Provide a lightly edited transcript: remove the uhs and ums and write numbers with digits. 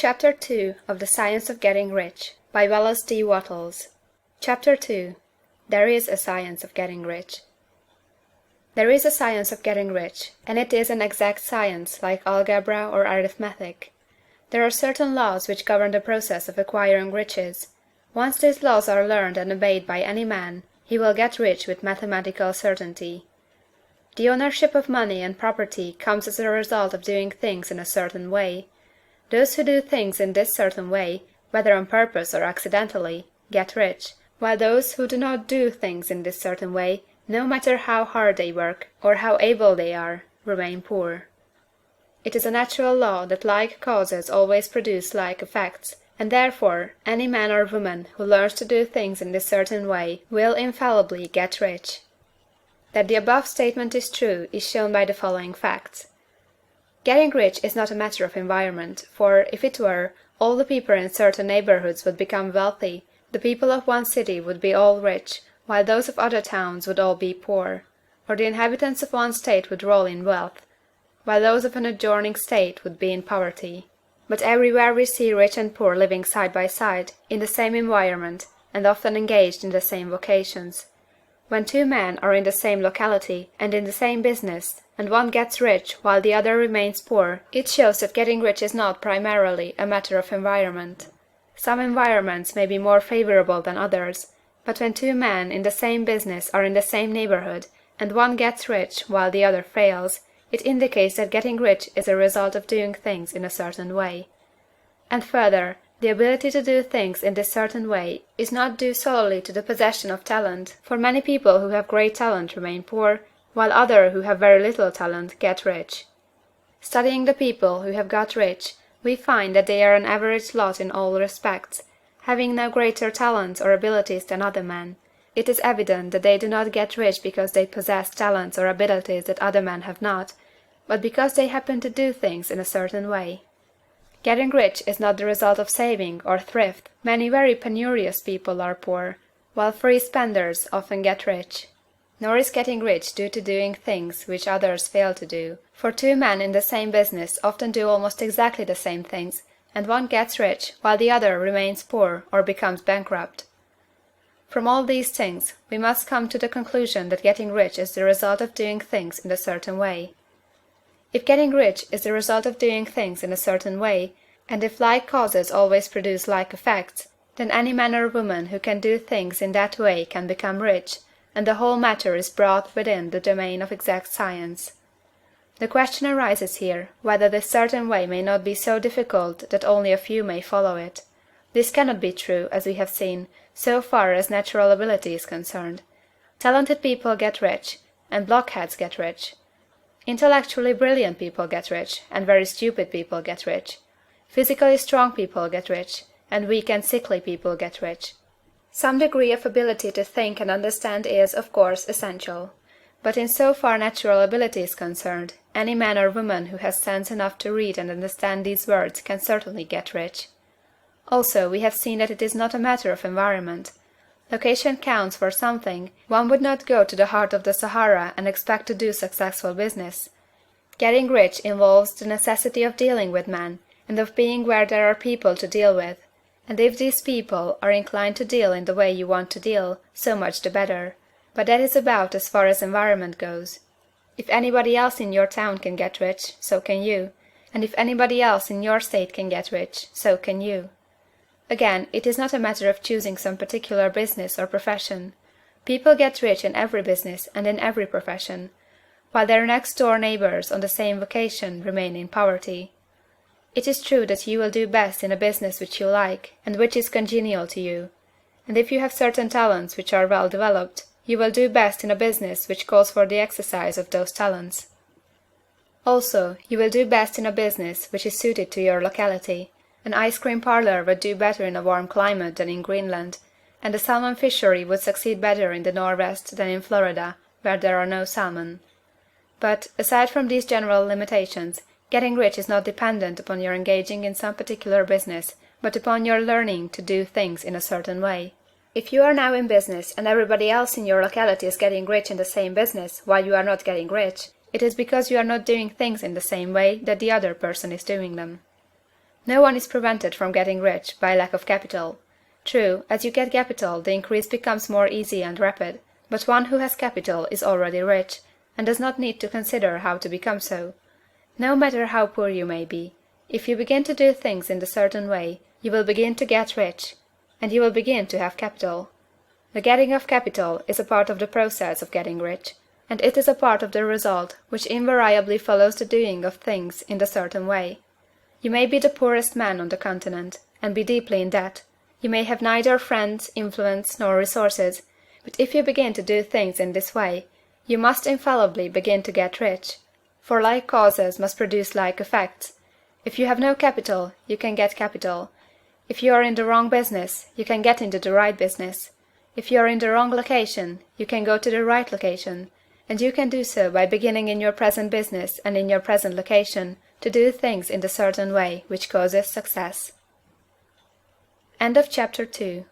Chapter 2 of the Science of Getting Rich by Wallace D. Wattles. Chapter 2. There is a Science of Getting Rich. There is a science of getting rich, and it is an exact science like algebra or arithmetic. There are certain laws which govern the process of acquiring riches. Once these laws are learned and obeyed by any man, he will get rich with mathematical certainty. The ownership of money and property comes as a result of doing things in a certain way. Those who do things in this certain way, whether on purpose or accidentally, get rich, while those who do not do things in this certain way, no matter how hard they work, or how able they are, remain poor. It is a natural law that like causes always produce like effects, and therefore any man or woman who learns to do things in this certain way will infallibly get rich. That the above statement is true is shown by the following facts. Getting rich is not a matter of environment, for, if it were, all the people in certain neighborhoods would become wealthy, the people of one city would be all rich, while those of other towns would all be poor, or the inhabitants of one state would roll in wealth, while those of an adjoining state would be in poverty. But everywhere we see rich and poor living side by side, in the same environment, and often engaged in the same vocations. When two men are in the same locality and in the same business, and one gets rich while the other remains poor, it shows that getting rich is not primarily a matter of environment. Some environments may be more favorable than others, but when two men in the same business are in the same neighborhood, and one gets rich while the other fails, it indicates that getting rich is a result of doing things in a certain way. And further, the ability to do things in this certain way is not due solely to the possession of talent, for many people who have great talent remain poor, while others who have very little talent get rich. Studying the people who have got rich, we find that they are an average lot in all respects, having no greater talents or abilities than other men. It is evident that they do not get rich because they possess talents or abilities that other men have not, but because they happen to do things in a certain way. Getting rich is not the result of saving or thrift. Many very penurious people are poor, while free spenders often get rich. Nor is getting rich due to doing things which others fail to do, for two men in the same business often do almost exactly the same things, and one gets rich while the other remains poor or becomes bankrupt. From all these things, we must come to the conclusion that getting rich is the result of doing things in a certain way. If getting rich is the result of doing things in a certain way, and if like causes always produce like effects, then any man or woman who can do things in that way can become rich, and the whole matter is brought within the domain of exact science. The question arises here, whether this certain way may not be so difficult that only a few may follow it. This cannot be true, as we have seen, so far as natural ability is concerned. Talented people get rich, and blockheads get rich. Intellectually brilliant people get rich, and very stupid people get rich. Physically strong people get rich, and weak and sickly people get rich. Some degree of ability to think and understand is, of course, essential. But in so far natural ability is concerned, any man or woman who has sense enough to read and understand these words can certainly get rich. Also, we have seen that it is not a matter of environment. Location counts for something. One would not go to the heart of the Sahara and expect to do successful business. Getting rich involves the necessity of dealing with men, and of being where there are people to deal with. And if these people are inclined to deal in the way you want to deal, so much the better. But that is about as far as environment goes. If anybody else in your town can get rich, so can you. And if anybody else in your state can get rich, so can you. Again, it is not a matter of choosing some particular business or profession. People get rich in every business and in every profession, while their next-door neighbors on the same vocation remain in poverty. It is true that you will do best in a business which you like, and which is congenial to you. And if you have certain talents which are well developed, you will do best in a business which calls for the exercise of those talents. Also, you will do best in a business which is suited to your locality. An ice cream parlor would do better in a warm climate than in Greenland, and a salmon fishery would succeed better in the Northwest than in Florida, where there are no salmon. But, aside from these general limitations, getting rich is not dependent upon your engaging in some particular business, but upon your learning to do things in a certain way. If you are now in business, and everybody else in your locality is getting rich in the same business, while you are not getting rich, it is because you are not doing things in the same way that the other person is doing them. No one is prevented from getting rich by lack of capital. True, as you get capital the increase becomes more easy and rapid, but one who has capital is already rich, and does not need to consider how to become so. No matter how poor you may be, if you begin to do things in a certain way, you will begin to get rich, and you will begin to have capital. The getting of capital is a part of the process of getting rich, and it is a part of the result which invariably follows the doing of things in a certain way. You may be the poorest man on the continent, and be deeply in debt. You may have neither friends, influence, nor resources, but if you begin to do things in this way, you must infallibly begin to get rich, for like causes must produce like effects. If you have no capital, you can get capital. If you are in the wrong business, you can get into the right business. If you are in the wrong location, you can go to the right location, and you can do so by beginning in your present business and in your present location to do things in the certain way which causes success. End of chapter 2.